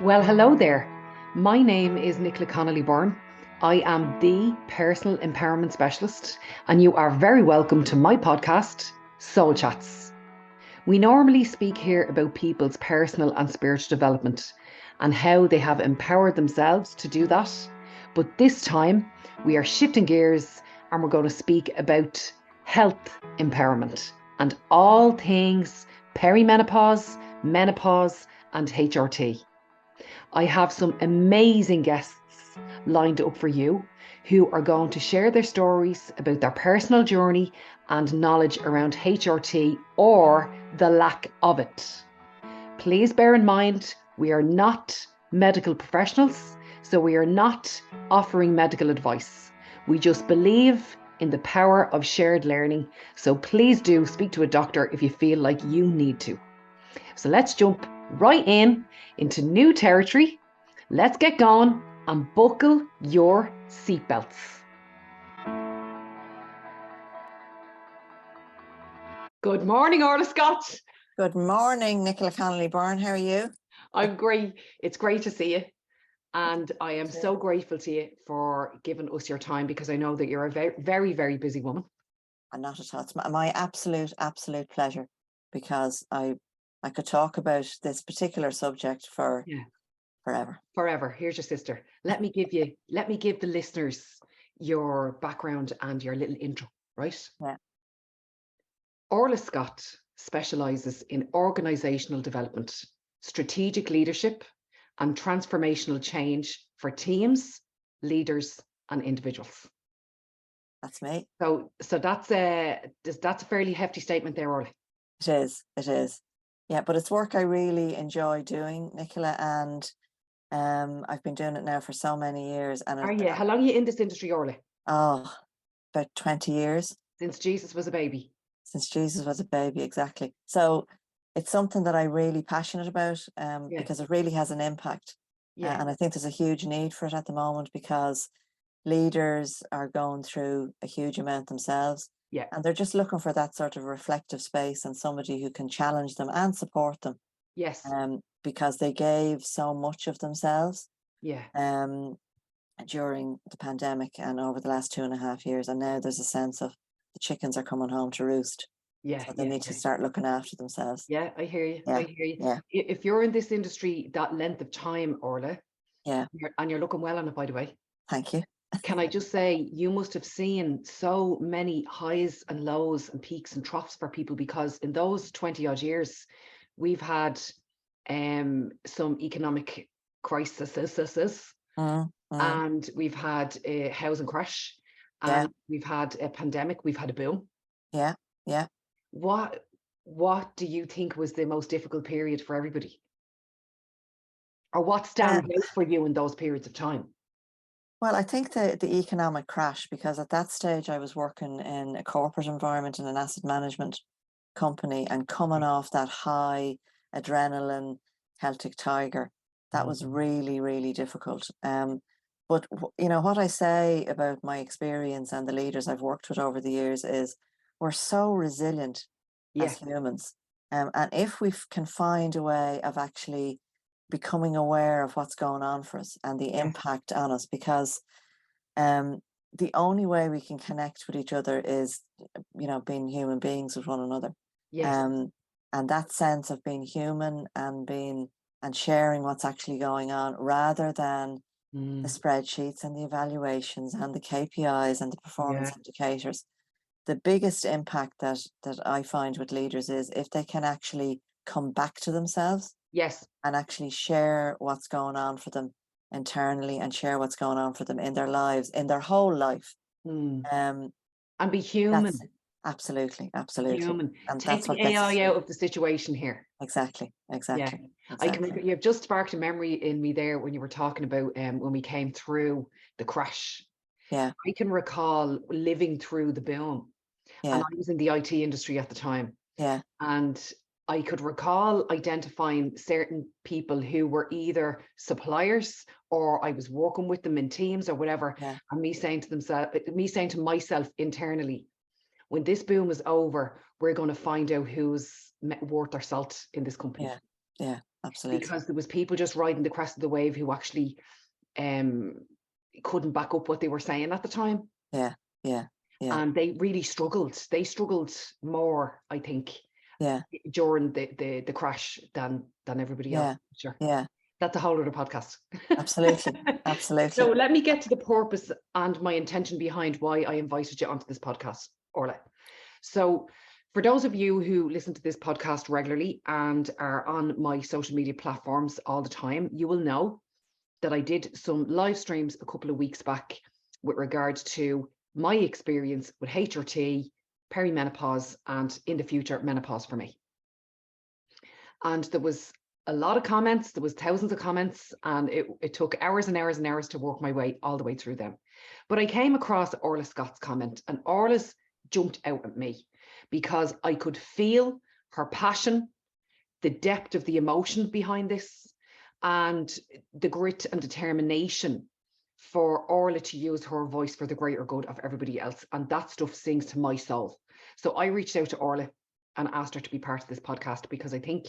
Well, hello there. My name is Nicola Connolly Byrne. I am the personal empowerment specialist, and you are very welcome to my podcast, Soulchats. We normally speak here about people's personal and spiritual development and how they have empowered themselves to do that. But this time, we are shifting gears and we're going to speak about health empowerment and all things perimenopause, menopause, and HRT. I have some amazing guests lined up for you who are going to share their stories about their personal journey and knowledge around HRT or the lack of it. Please bear in mind, we are not medical professionals, so we are not offering medical advice. We just believe in the power of shared learning, so please do speak to a doctor if you feel like you need to. So let's jump right into new territory. Let's get going and buckle your seatbelts. Good morning, Orla Scott. Good morning, Nicola Connolly Byrne. How are you? I'm great. It's great to see you. And I am so grateful to you for giving us your time, because I know that you're a very, very, very busy woman. And not at all. It's my absolute pleasure, because I could talk about this particular subject for forever. Forever. Here's your sister. Let me give the listeners your background and your little intro, right? Yeah. Orla Scott specialises in organisational development, strategic leadership, and transformational change for teams, leaders, and individuals. That's me. So that's a fairly hefty statement there, Orla. It is. Yeah, but it's work I really enjoy doing, Nicola, and I've been doing it now for so many years. And Are you? How long are you in this industry, Orla? Oh, about 20 years. Since Jesus was a baby. Since Jesus was a baby, exactly. So it's something that I'm really passionate about, because it really has an impact. And I think there's a huge need for it at the moment, because leaders are going through a huge amount themselves. Yeah. And they're just looking for that sort of reflective space and somebody who can challenge them and support them. Yes. Because they gave so much of themselves. Yeah. During the pandemic and over the last 2.5 years. And now there's a sense of the chickens are coming home to roost. Yeah. So they need to start looking after themselves. Yeah, I hear you. Yeah. I hear you. Yeah. If you're in this industry that length of time, Orla, yeah, and you're looking well on it, by the way. Thank you. Can I just say, you must have seen so many highs and lows and peaks and troughs for people, because in those 20 odd years, we've had some economic crises, and we've had a housing crash, and we've had a pandemic, we've had a boom. Yeah. What do you think was the most difficult period for everybody? Or what stands out for you in those periods of time? Well, I think the economic crash, because at that stage I was working in a corporate environment in an asset management company, and coming off that high adrenaline Celtic tiger, that was really, really difficult. But you know what I say about my experience and the leaders I've worked with over the years is we're so resilient as humans. And if we can find a way of actually becoming aware of what's going on for us and the impact on us, because the only way we can connect with each other is, you know, being human beings with one another. And that sense of being human and sharing what's actually going on, rather than the spreadsheets and the evaluations and the KPIs and the performance indicators. The biggest impact that I find with leaders is if they can actually come back to themselves. And actually share what's going on for them internally, and share what's going on for them in their lives, in their whole life. And be human. Absolutely. Human. And take the AI out of the situation here. Exactly. You've just sparked a memory in me there when you were talking about when we came through the crash. I can recall living through the boom. And I was in the IT industry at the time. And I could recall identifying certain people who were either suppliers, or I was working with them in teams or whatever, and me saying to myself internally, when this boom is over, we're going to find out who's worth their salt in this company. Yeah, absolutely. because there was people just riding the crest of the wave who actually couldn't back up what they were saying at the time. Yeah, yeah, yeah, And they really struggled. They struggled more, I think, yeah, during the crash than everybody else. yeah, Sure. yeah, That's a whole other podcast. absolutely, So absolutely. let me get to the purpose and my intention behind why I invited you onto this podcast, Orla. So for those of you who listen to this podcast regularly and are on my social media platforms all the time, you will know that I did some live streams a couple of weeks back with regards to my experience with HRT, perimenopause, and in the future, menopause for me. And there was a lot of comments, there was thousands of comments, and it took hours and hours and hours to work my way all the way through them. But I came across Orla Scott's comment, and Orla's jumped out at me because I could feel her passion, the depth of the emotion behind this, and the grit and determination for Orla to use her voice for the greater good of everybody else. And that stuff sings to my soul. So I reached out to Orla and asked her to be part of this podcast, because I think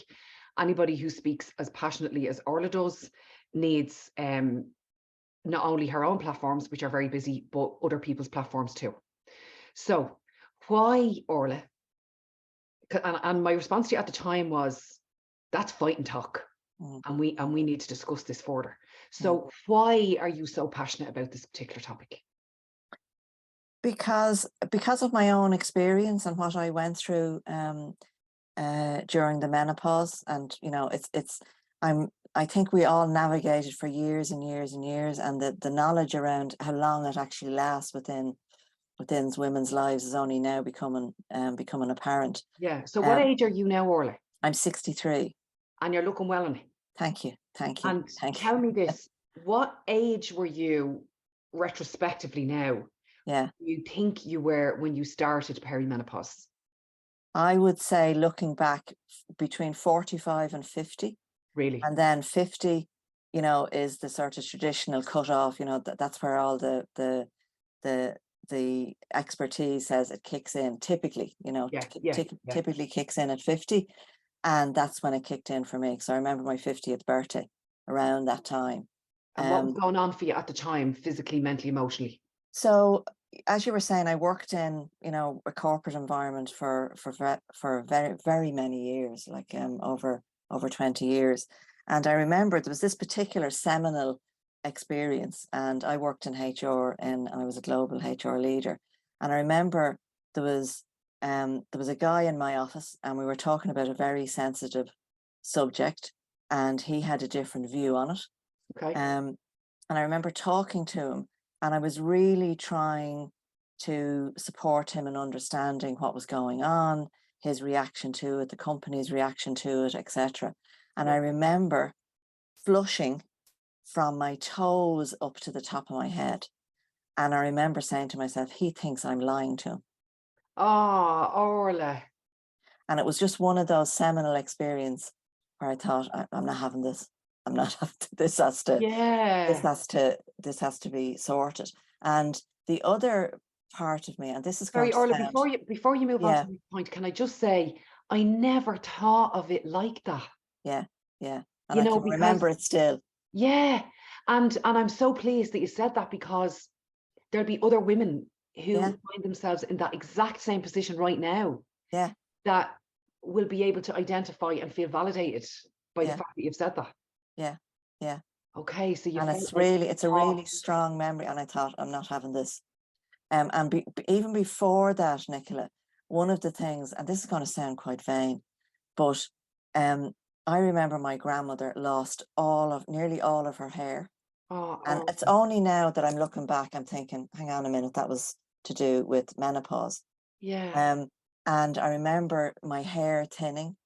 anybody who speaks as passionately as Orla does needs not only her own platforms, which are very busy, but other people's platforms too. So why, Orla? And my response to you at the time was, that's fighting talk. And we need to discuss this further. So why are you so passionate about this particular topic? Because of my own experience and what I went through during the menopause, and I think we all navigated for years and years and years, and the knowledge around how long it actually lasts within women's lives is only now becoming apparent. Yeah. So what age are you now, Orla? I'm 63. And you're looking well on it. Thank you. Thank you. And Thank tell you. me this, what age were you retrospectively now? Yeah. You think you were when you started perimenopause? I would say, looking back, between 45 and 50. Really? And then 50, is the sort of traditional cutoff. That's where all the expertise says it kicks in. Typically, typically kicks in at 50, and that's when it kicked in for me. So I remember my 50th birthday around that time. And what was going on for you at the time, physically, mentally, emotionally? So, as you were saying, I worked in a corporate environment for very, very many years, like over 20 years. And I remember there was this particular seminal experience, and I worked in HR, and I was a global HR leader. And I remember there was a guy in my office, and we were talking about a very sensitive subject, and he had a different view on it. Okay. And I remember talking to him, and I was really trying to support him in understanding what was going on, his reaction to it, the company's reaction to it, etc. And I remember flushing from my toes up to the top of my head. And I remember saying to myself, he thinks I'm lying to him. Oh, Orla. And it was just one of those seminal experiences where I thought, I'm not having this. I'm not having this. This has to be sorted. And the other part of me, and this is going to Orla, sound, before you move on to this point, can I just say, I never thought of it like that. Yeah. And I can remember it still. Yeah. And I'm so pleased that you said that, because there'll be other women who find themselves in that exact same position right now. Yeah. That will be able to identify and feel validated by the fact that you've said that. Yeah. Okay, so and it's a really strong memory, and I thought, I'm not having this. And even before that, Nicola, one of the things, and this is going to sound quite vain, but I remember my grandmother lost nearly all of her hair. And it's only now that I'm looking back, I'm thinking, hang on a minute, that was to do with menopause. Yeah. And I remember my hair thinning,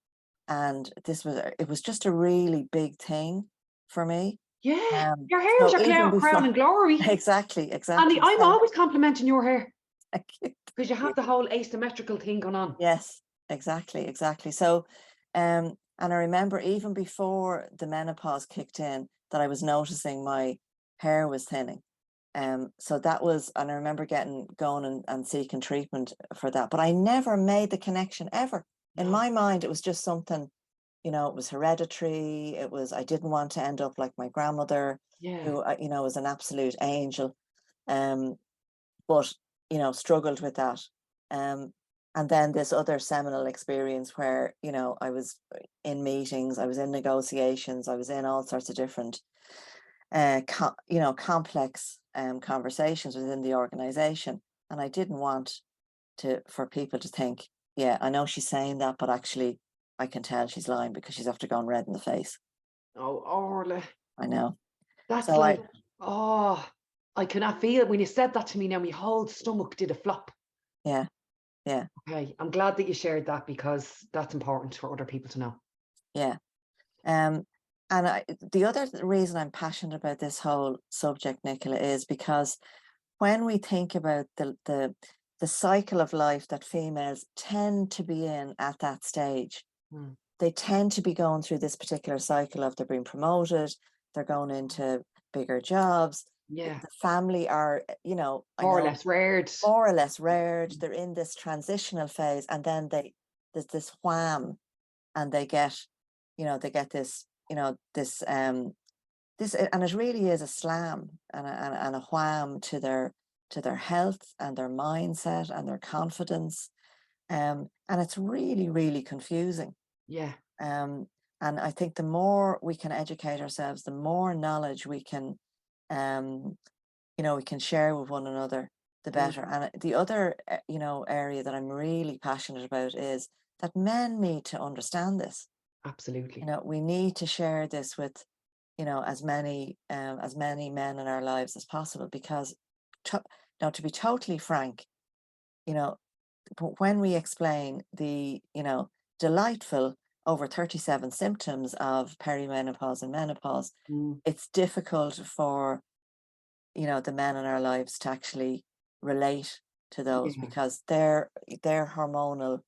and it was just a really big thing for me. Yeah, your hair is your crown and glory. Exactly. And I'm always complimenting your hair, because you have the whole asymmetrical thing going on. Yes, exactly. So, and I remember even before the menopause kicked in, that I was noticing my hair was thinning. So that was, and I remember going and seeking treatment for that, but I never made the connection ever. In my mind, it was just something, you know, it was hereditary. It was, I didn't want to end up like my grandmother, Yeah. who, you know, was an absolute angel. Um, but, you know, struggled with that. Um, and then this other seminal experience where, you know, I was in meetings, I was in negotiations, I was in all sorts of different, you know, complex conversations within the organization. And I didn't want for people to think, yeah, I know she's saying that, but actually I can tell she's lying because she's after gone red in the face. Oh, Orla, I know. that's So like, oh, I cannot feel it. When you said that to me now, my whole stomach did a flop. yeah, yeah, Okay, I'm glad that you shared that because that's important for other people to know. yeah. Um, and the other reason I'm passionate about this whole subject, Nicola, is because when we think about the cycle of life that females tend to be in at that stage, Mm. they tend to be going through this particular cycle of they're being promoted, they're going into bigger jobs. Yeah, The family are, you know, I more or know less reared. more or less reared. They're in this transitional phase, and then there's this wham, and they get, you know, they get this, you know, this, and it really is a slam and a wham to their health and their mindset and their confidence. And it's really, really confusing. Yeah, Um, and I think the more we can educate ourselves, the more knowledge we can, um, you know, we can share with one another, the mm, better. And the other, you know, area that I'm really passionate about is that men need to understand this. You absolutely. know, we need to share this with, you know, as many men in our lives as possible, because now, to be totally frank, you know, but when we explain the, you know, delightful over 37 symptoms of perimenopause and menopause, Mm, it's difficult for, you know, the men in our lives to actually relate to those, yeah. because their hormonal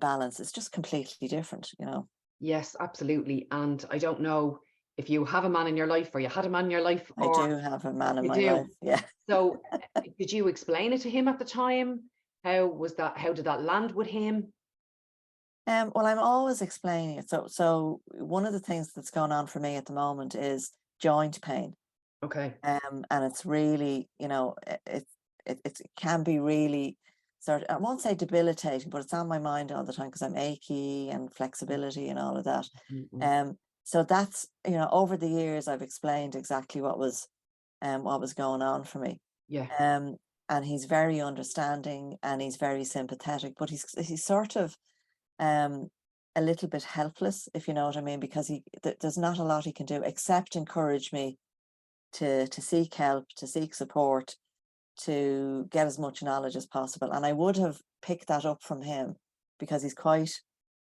balance is just completely different, you know. Yes, absolutely. And I don't know if you have a man in your life or you had a man in your life I or do have a man in you my life, do. yeah. So did you explain it to him at the time? How was that? How did that land with him? Well, I'm always explaining it. So one of the things that's going on for me at the moment is joint pain. Okay. And it's really, you know, it can be really sort of, I won't say debilitating, but it's on my mind all the time because I'm achy and flexibility and all of that. Mm-mm. Um, so that's, you know, over the years I've explained exactly what was going on for me. Yeah. Um, and he's very understanding and he's very sympathetic, but he's sort of um a little bit helpless, if you know what I mean, because there's not a lot he can do except encourage me to seek help, to seek support, to get as much knowledge as possible. And I would have picked that up from him because he's quite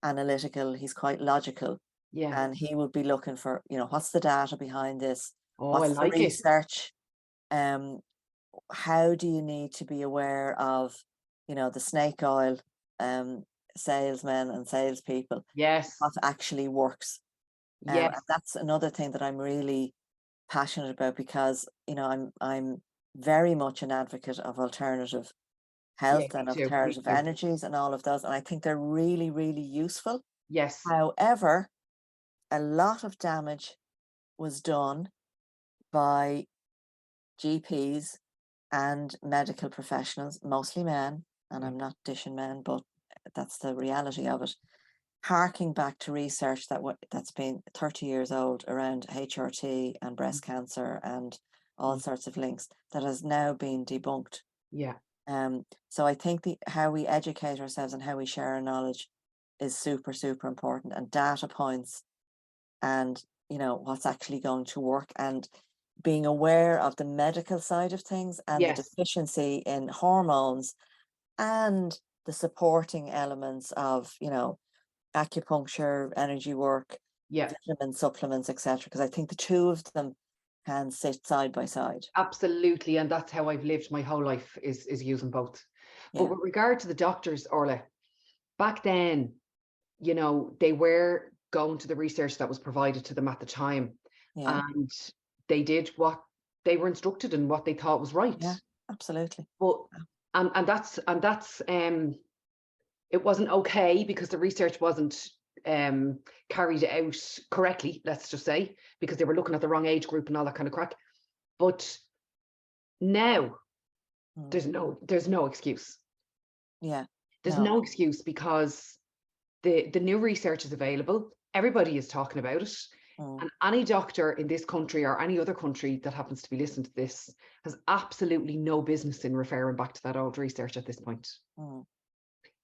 analytical, he's quite logical, Yeah. and he would be looking for, you know, what's the data behind this? Oh, I What's the like it. research? Um, how do you need to be aware of, you know, the snake oil salesmen and salespeople, Yes. what actually works? And Yes. that's another thing that I'm really passionate about, because, you know, I'm very much an advocate of alternative Yeah, health me and too. Me alternative too. energies and all of those, and I think they're really, really useful. Yes. However, a lot of damage was done by GPs and medical professionals, mostly men, and Yeah. I'm not dishing men, but that's the reality of it. Harking back to research that's been 30 years old around HRT and breast cancer and all Mm. sorts of links that has now been debunked. Yeah. So I think how we educate ourselves and how we share our knowledge is super, super important, and data points and, you know, what's actually going to work, and being aware of the medical side of things and the Yes. deficiency in hormones and the supporting elements of, you know, acupuncture, energy work, Yeah. vitamin supplements, etc. Because I think the two of them can sit side by side. Absolutely. And that's how I've lived my whole life is using both. But Yeah, with regard to the doctors, Orla, back then, you know, they were going to the research that was provided to them at the time, yeah, and they did what they were instructed and what they thought was right. yeah, absolutely. But and that's it wasn't okay because the research wasn't carried out correctly, let's just say, because they were looking at the wrong age group and all that kind of crack. But now there's no excuse. Yeah. There's no excuse, because the new research is available. Everybody is talking about it. And any doctor in this country or any other country that happens to be listening to this has absolutely no business in referring back to that old research at this point.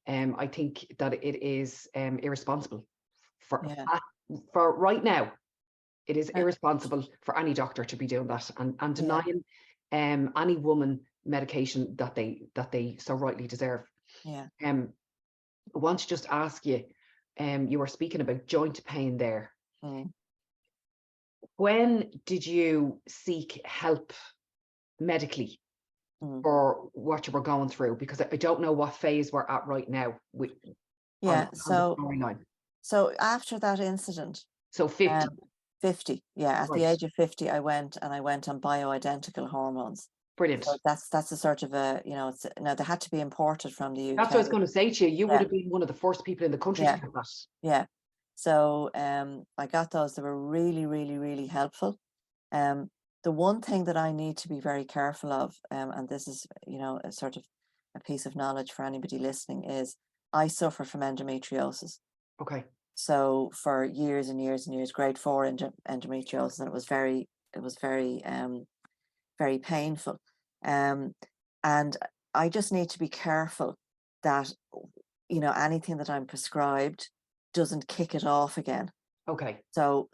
I think that it is irresponsible for right now. It is irresponsible for any doctor to be doing that and denying any woman medication that they so rightly deserve. I want to just ask you, you were speaking about joint pain there. When did you seek help medically for what you were going through? Because I don't know what phase we're at right now. So after that incident, so 50. 50, at the age of 50, I went on bioidentical hormones. Brilliant. So that's a sort of a, now they had to be imported from the UK. That's what I was going to say to you. You would have been one of the first people in the country to get that. Yeah. So I got those. They were really, really, really helpful. The one thing that I need to be very careful of, and this is, a sort of a piece of knowledge for anybody listening, is I suffer from endometriosis. Okay. So for years and years and years, grade 4 endometriosis, and it was very, very painful. And I just need to be careful that, anything that I'm prescribed doesn't kick it off again. Okay. So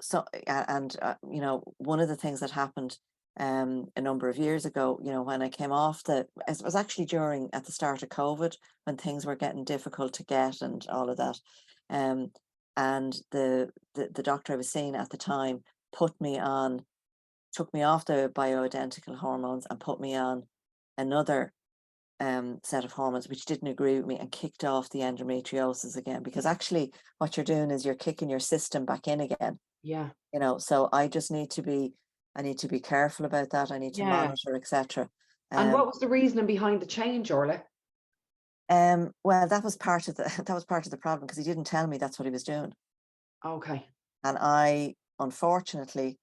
one of the things that happened a number of years ago, when I came off it was actually at the start of COVID, when things were getting difficult to get and all of that. And the doctor I was seeing at the time took me off the bioidentical hormones and put me on another set of hormones, which didn't agree with me, and kicked off the endometriosis again, because actually what you're doing is you're kicking your system back in again. So I just need to be careful about that. I need to monitor, etc. And what was the reasoning behind the change, Orla? Well, that was part of the problem, because he didn't tell me that's what he was doing. Okay. And I, unfortunately,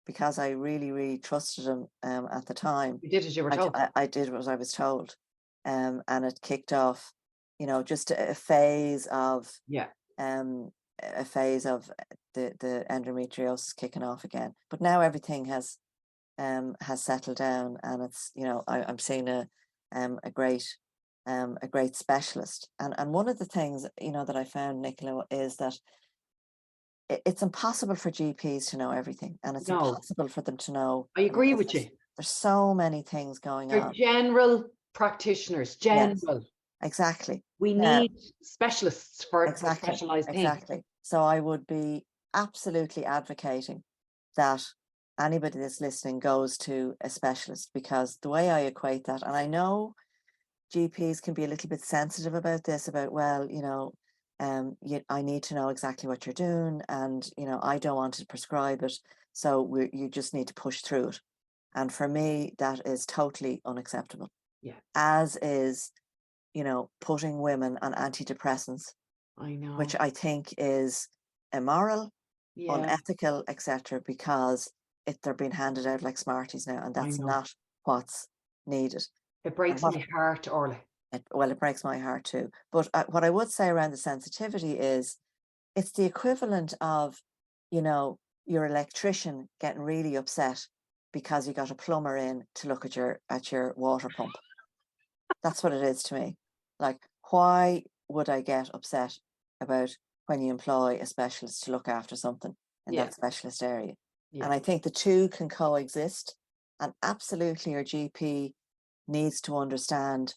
because I really, really trusted him at the time, you did as you were told. I did what I was told. And it kicked off, just a phase of the endometriosis kicking off again. But now everything has settled down, and it's, I'm seeing a great specialist. And one of the things, that I found, Nicola, is that it's impossible for GPs to know everything, and it's impossible for them to know. I agree with you. There's so many things going on. They're general practitioners, general. Yes, exactly. We need specialists for specialized things. Exactly. So I would be absolutely advocating that anybody that's listening goes to a specialist, because the way I equate that, and I know GPs can be a little bit sensitive about this, about, well, I need to know exactly what you're doing, and I don't want to prescribe it, so you just need to push through it. And for me, that is totally unacceptable. As is, putting women on antidepressants, I know, which I think is immoral, unethical, etc., because they're being handed out like Smarties now, and that's not what's needed. It breaks my heart, Orla. It breaks my heart too. But what I would say around the sensitivity is, it's the equivalent of, your electrician getting really upset because you got a plumber in to look at your water pump. That's what it is to me. Like, why would I get upset about when you employ a specialist to look after something in that specialist area? And I think the two can coexist, and absolutely your GP needs to understand,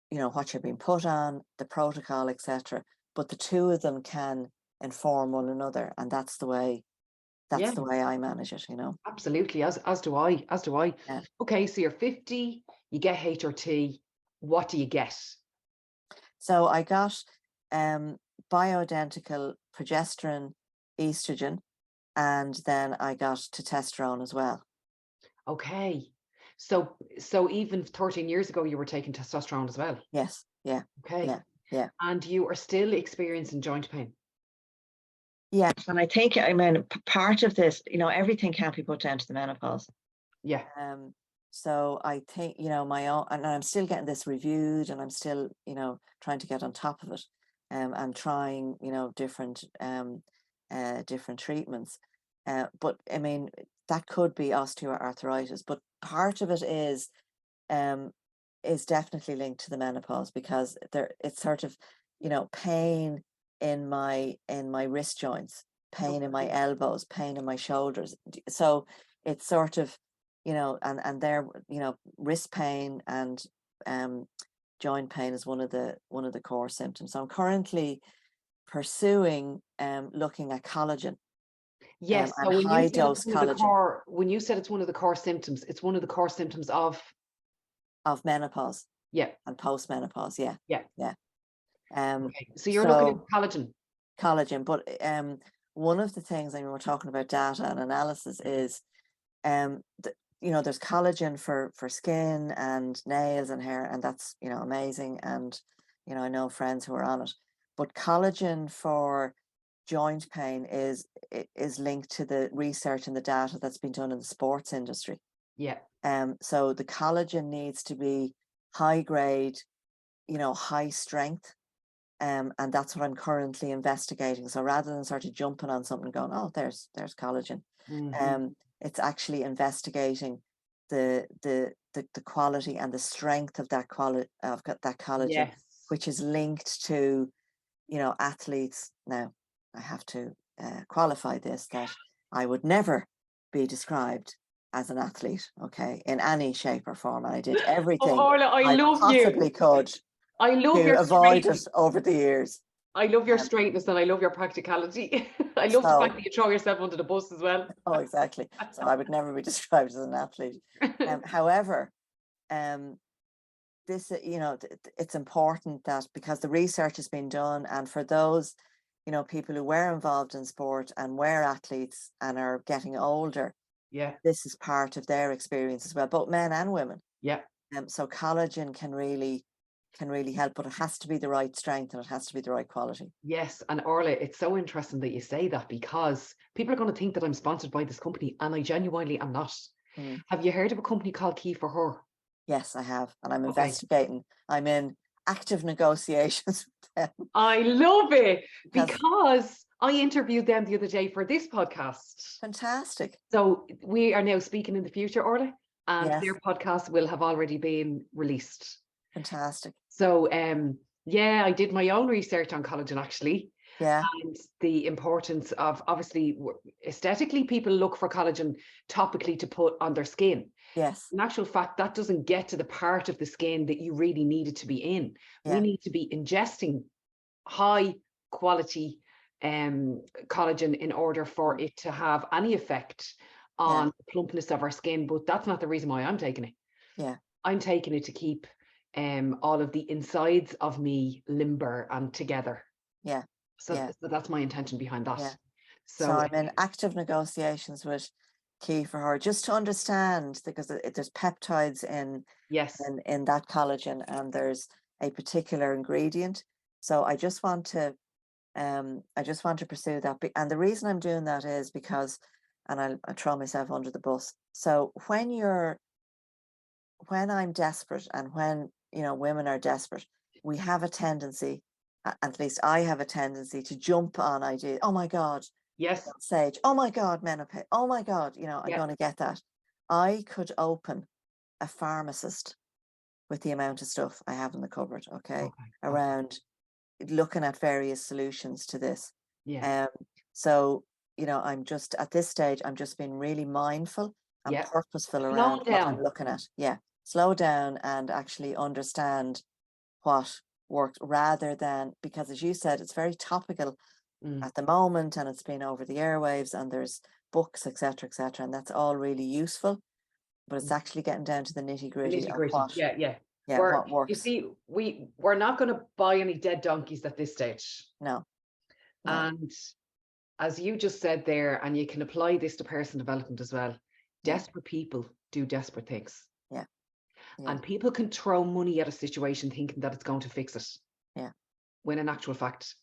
what you're being put on, the protocol, etc. But the two of them can inform one another, and that's the way I manage it. Absolutely, as do I. Yeah. Okay, so you're 50, you get HRT. What do you get? So I got bioidentical progesterone, estrogen, and then I got testosterone as well. Okay. So even 13 years ago, you were taking testosterone as well? Yes. Yeah. Okay. Yeah. And you are still experiencing joint pain? Yes, and I think, I mean, part of this, everything can't be put down to the menopause. Yeah. So I think, my own, and I'm still getting this reviewed, and I'm still, trying to get on top of it, and trying, different treatments. But I mean, that could be osteoarthritis, but part of it is definitely linked to the menopause, because it's sort of, pain in my wrist joints, pain in my elbows, pain in my shoulders. So it's sort of, and there, wrist pain and joint pain is one of the core symptoms. So I'm currently pursuing looking at collagen. Yes. And So when you high said dose it's one of the collagen core, when you said it's one of the core symptoms, it's one of the core symptoms of menopause yeah. and postmenopause. Yeah. Yeah. Yeah. Okay. So you're looking at collagen, but one of the things, I mean, we're talking about data and analysis, is there's collagen for skin and nails and hair, and that's amazing, and I know friends who are on it, but collagen for joint pain is linked to the research and the data that's been done in the sports industry. Yeah. So the collagen needs to be high grade, high strength. And that's what I'm currently investigating. So rather than sort of jumping on something and going, oh, there's collagen, it's actually investigating the quality and the strength of that collagen, Yes. which is linked to, athletes. Now, I have to qualify this, that I would never be described as an athlete, okay, in any shape or form. And I did everything Orla, I love possibly you. could I love to avoid it over the years. I love your straightness, and I love your practicality. I love the fact that you throw yourself under the bus as well. Oh, exactly. So I would never be described as an athlete. However, this, it's important that, because the research has been done, and for those, people who were involved in sport and were athletes and are getting older, yeah, this is part of their experience as well, both men and women. Yeah. So collagen can really help, but it has to be the right strength and it has to be the right quality. Yes. And Orla, it's so interesting that you say that, because people are going to think that I'm sponsored by this company, and I genuinely am not. Have you heard of a company called Key for Her? Yes, I have, and I'm investigating. I'm in active negotiations with them. I love it, because I interviewed them the other day for this podcast. Fantastic. So we are now speaking in the future, Orla, and Yes. their podcast will have already been released. Fantastic. So yeah, I did my own research on collagen, actually. Yeah. And the importance of, obviously, aesthetically, people look for collagen topically to put on their skin. Yes. In actual fact, that doesn't get to the part of the skin that you really need it to be in. Yeah. We need to be ingesting high quality collagen in order for it to have any effect on the plumpness of our skin. But that's not the reason why I'm taking it. Yeah. I'm taking it to keep all of the insides of me limber and together. Yeah. So that's my intention behind that. Yeah. So I'm in active negotiations with Key for Her, just to understand, because there's peptides in that collagen, and there's a particular ingredient. So I just want to pursue that. And the reason I'm doing that is because, and I'll throw myself under the bus. So when I'm desperate, and when women are desperate, we have a tendency, at least I have a tendency, to jump on ideas. Oh my God, yes, Sage. Oh my God, menopause. Oh my God, I'm going to get that. I could open a pharmacist with the amount of stuff I have in the cupboard, around looking at various solutions to this. Yeah. So, I'm just, at this stage, I'm just being really mindful and purposeful around what I'm looking at. Yeah. Slow down and actually understand what works, rather than, because as you said, it's very topical at the moment, and it's been over the airwaves, and there's books, etc., and that's all really useful, but it's actually getting down to the nitty-gritty of what what works. You see, we're not going to buy any dead donkeys at this stage. No. And as you just said there, and you can apply this to personal development as well, desperate people do desperate things. Yeah. And people can throw money at a situation thinking that it's going to fix it. Yeah. When in actual fact,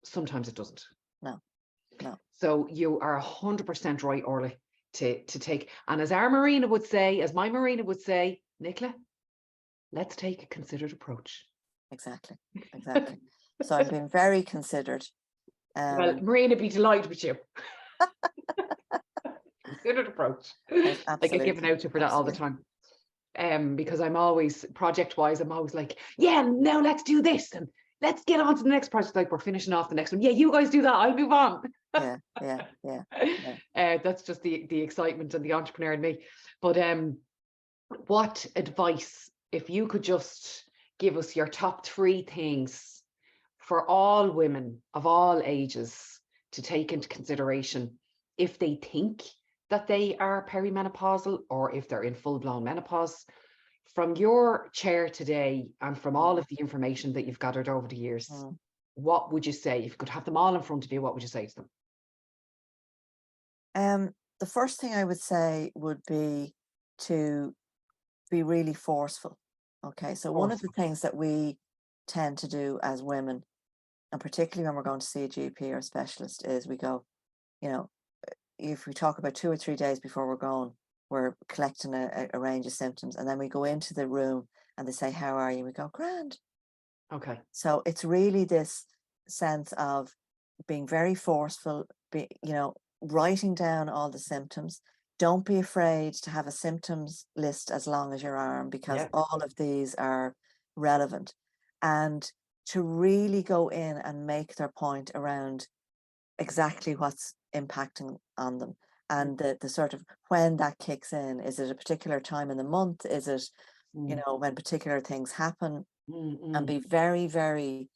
sometimes it doesn't. No. No. So you are 100% right, Orla, to take, and as our Marina would say, as my Marina would say, Nicola, let's take a considered approach. Exactly. So I'm being very considered. Well, Marina be delighted with you. Considered approach. I get given out to for that all the time. Because I'm always, project-wise, I'm always like, yeah, now let's do this and let's get on to the next project. Like we're finishing off the next one. Yeah, you guys do that. I'll move on. Yeah. That's just the excitement and the entrepreneur in me. But what advice, if you could just give us your top 3 things for all women of all ages to take into consideration if they think that they are perimenopausal or if they're in full-blown menopause, from your chair today and from all of the information that you've gathered over the years, what would you say? If you could have them all in front of you, what would you say to them? The first thing I would say would be to be really forceful. Okay, so one of the things that we tend to do as women, and particularly when we're going to see a GP or a specialist, is we go, if we talk about 2 or 3 days before we're going, we're collecting a range of symptoms, and then we go into the room and they say, how are you? And we go, grand. Okay. So it's really this sense of being very forceful, writing down all the symptoms. Don't be afraid to have a symptoms list as long as your arm, because all of these are relevant, and to really go in and make their point around exactly what's impacting on them, and the sort of when that kicks in. Is it a particular time in the month? Is it, when particular things happen? And be very, very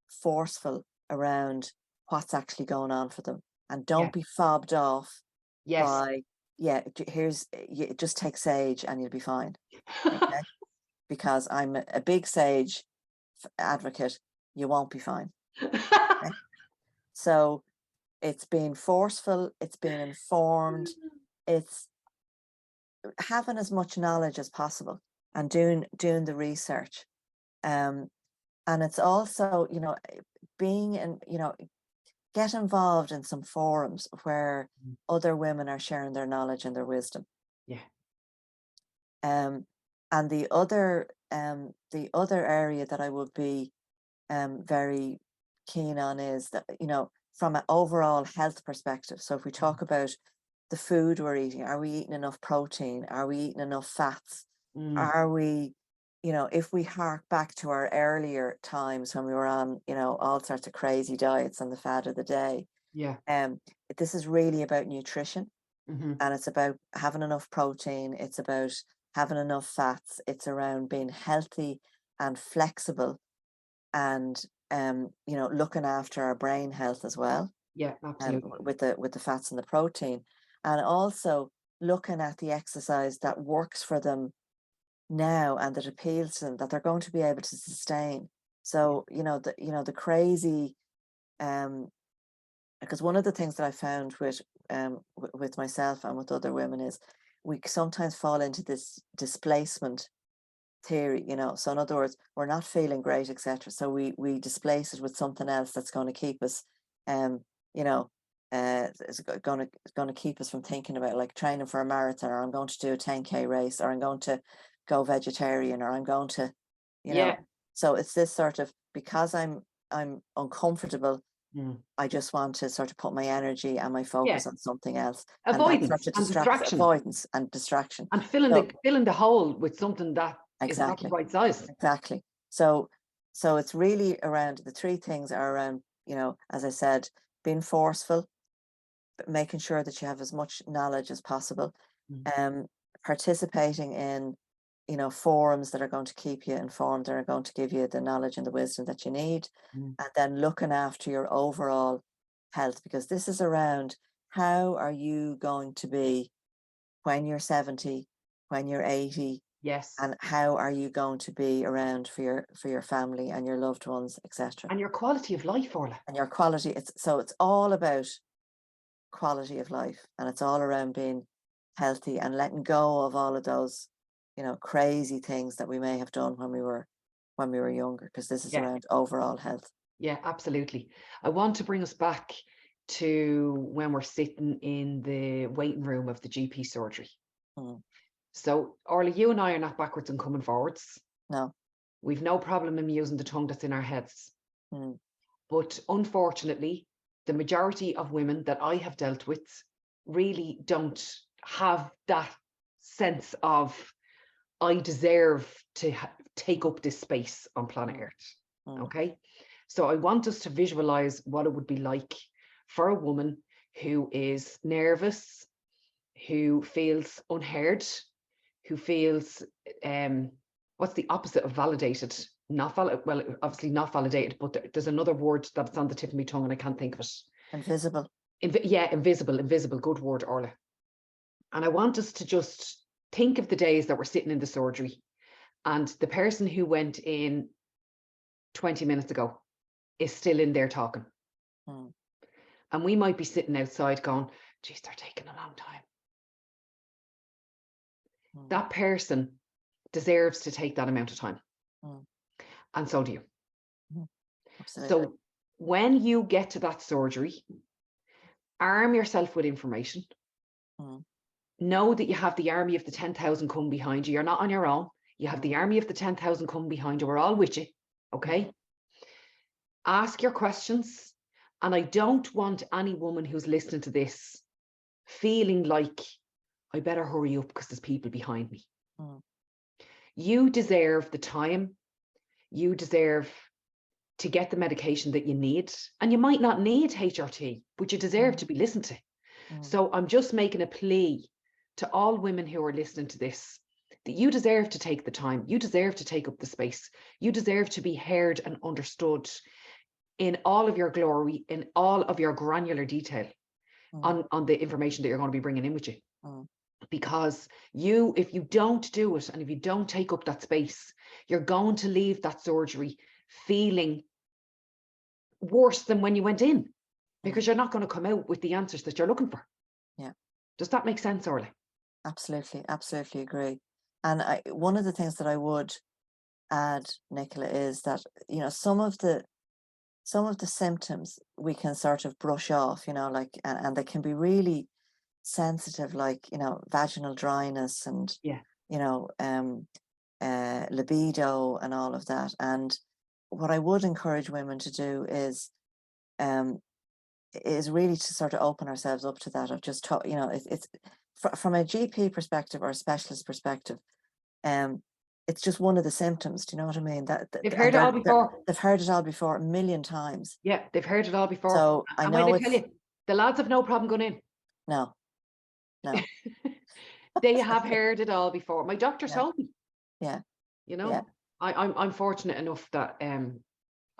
forceful around what's actually going on for them. And don't be fobbed off by, just take sage and you'll be fine. Okay? Because I'm a big sage advocate, you won't be fine. Okay? So it's being forceful, it's being informed, it's having as much knowledge as possible and doing the research. And it's also, being in, get involved in some forums where other women are sharing their knowledge and their wisdom. And the other area that I would be very keen on is that, from an overall health perspective. So if we talk about the food we're eating, are we eating enough protein? Are we eating enough fats? Are we, if we hark back to our earlier times when we were on, all sorts of crazy diets and the fad of the day. This is really about nutrition, and it's about having enough protein. It's about having enough fats. It's around being healthy and flexible, and looking after our brain health as well. Absolutely. With the fats and the protein, and also looking at the exercise that works for them now and that appeals to them, that they're going to be able to sustain. So the crazy, because one of the things that I found with myself and with other women is we sometimes fall into this displacement theory. So in other words, we're not feeling great, etc. So we displace it with something else that's going to keep us it's going to keep us from thinking about, like, training for a marathon, or I'm going to do a 10K race, or I'm going to go vegetarian, or I'm going to so it's this sort of, because I'm uncomfortable, I just want to sort of put my energy and my focus on something else. Avoidance and and distraction. Avoidance and distraction. And filling the hole with something that is not the right size. Exactly. So it's really around, the 3 things are around, as I said, being forceful, but making sure that you have as much knowledge as possible, participating in, forums that are going to keep you informed, that are going to give you the knowledge and the wisdom that you need, and then looking after your overall health, because this is around how are you going to be when you're 70, when you're 80, and how are you going to be around for your family and your loved ones, etc. And your quality of life, Orla. And your quality, it's all about quality of life, and it's all around being healthy and letting go of all of those crazy things that we may have done when we were younger, because this is around overall health. Absolutely. I want to bring us back to when we're sitting in the waiting room of the GP surgery. Mm. So, Orla, you and I are not backwards and coming forwards. No. We've no problem in using the tongue that's in our heads. Mm. But unfortunately, the majority of women that I have dealt with really don't have that sense of, I deserve to take up this space on planet Earth. Okay. So I want us to visualize what it would be like for a woman who is nervous, who feels unheard, who feels, what's the opposite of validated? Not valid. Well, obviously not validated, but there's another word that's on the tip of my tongue and I can't think of it. Invisible. Invisible. Good word, Orla. And I want us to just think of the days that we're sitting in the surgery and the person who went in 20 minutes ago is still in there talking. Mm. And we might be sitting outside going, geez, they're taking a long time. Mm. That person deserves to take that amount of time. Mm. And so do you. Mm. Absolutely. So when you get to that surgery, arm yourself with information. Mm. Know that you have the army of the 10,000 come behind you. You're not on your own. You have the army of the 10,000 come behind you. We're all with you. Okay. Ask your questions. And I don't want any woman who's listening to this feeling like, I better hurry up because there's people behind me. Mm. You deserve the time. You deserve to get the medication that you need. And you might not need HRT, but you deserve to be listened to. So I'm just making a plea to all women who are listening to this, that you deserve to take the time. You deserve to take up the space. You deserve to be heard and understood in all of your glory, in all of your granular detail on the information that you're going to be bringing in with you. Because if you don't do it, and if you don't take up that space, you're going to leave that surgery feeling worse than when you went in, because you're not going to come out with the answers that you're looking for. Yeah. Does that make sense, Orla? Absolutely agree. And one of the things that I would add, Nicola, is that, you know, some of the symptoms we can sort of brush off, you know, like, and they can be really sensitive, like, you know, vaginal dryness and, you know, libido and all of that. And what I would encourage women to do is really to sort of open ourselves up to that, of just talk, you know, it's from a GP perspective or a specialist perspective, it's just one of the symptoms. Do you know what I mean? That they've heard it all before. They've heard it all before a million times. Yeah, they've heard it all before. So I know tell you, the lads have no problem going in. No. They have heard it all before. My doctor told me. Yeah. You know, I'm fortunate enough that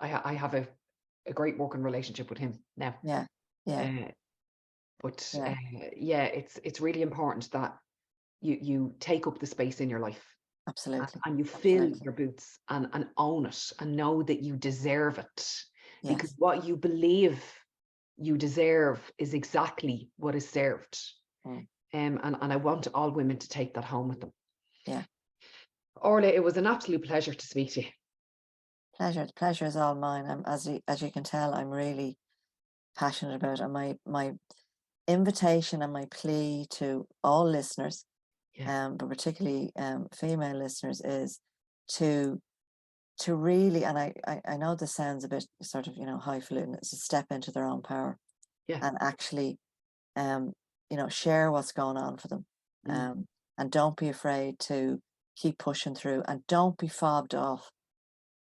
I have a great working relationship with him now. Yeah. But it's really important that you take up the space in your life. Absolutely. And you fill your boots and own it and know that you deserve it. Yes. Because what you believe you deserve is exactly what is served. And I want all women to take that home with them. Yeah. Orla, it was an absolute pleasure to speak to you. The pleasure is all mine. As you can tell, I'm really passionate about it. And my invitation and my plea to all listeners, but particularly female listeners, is to really, and I know this sounds a bit sort of, you know, highfalutin, is to step into their own power and actually you know, share what's going on for them, and don't be afraid to keep pushing through, and don't be fobbed off,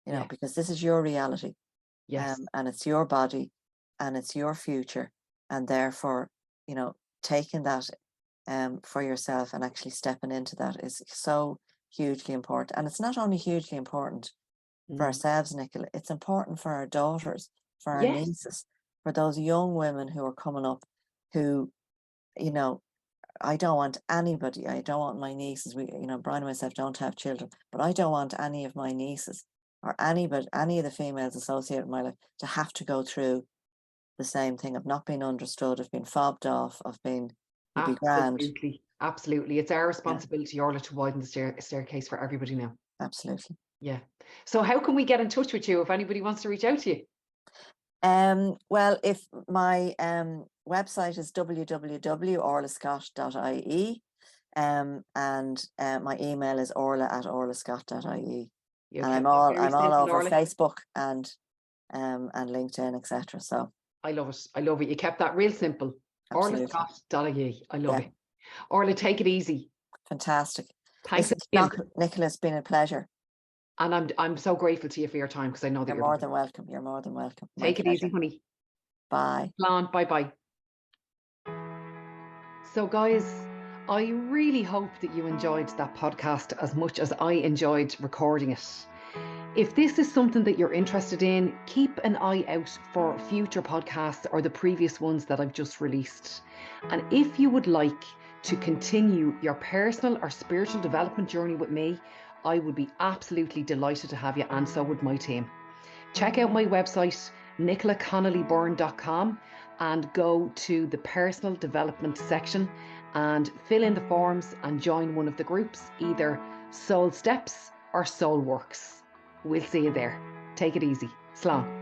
you know, because this is your reality, and it's your body and it's your future, and therefore, you know, taking that for yourself and actually stepping into that is so hugely important. And it's not only hugely important for ourselves, Nicola, it's important for our daughters, for our nieces, for those young women who are coming up, who, you know, I don't want anybody, I don't want my nieces, you know, Brian and myself don't have children, but I don't want any of my nieces or any of the females associated with my life to have to go through the same thing of not being understood, of being fobbed off, of being, you'll be grand. Absolutely. It's our responsibility, Orla, to widen the staircase for everybody now. Absolutely. Yeah. So how can we get in touch with you if anybody wants to reach out to you? Well, if my website is www.orlascott.ie, and my email is orla@orlascott.ie, and I'm all over Orla. Facebook and LinkedIn, etc. So I love it. I love it. You kept that real simple. orlascott.ie. I love it. Orla, take it easy. Fantastic. Thanks. Nicola, it's been a pleasure. And I'm so grateful to you for your time, because I know that you're more than welcome. You're more than welcome. Take it easy, honey. Bye. Bye. So guys, I really hope that you enjoyed that podcast as much as I enjoyed recording it. If this is something that you're interested in, keep an eye out for future podcasts or the previous ones that I've just released. And if you would like to continue your personal or spiritual development journey with me, I would be absolutely delighted to have you, and so would my team. Check out my website, nicolaconnollyburn.com, and go to the personal development section and fill in the forms and join one of the groups, either Soul Steps or Soul Works. We'll see you there. Take it easy. Slán.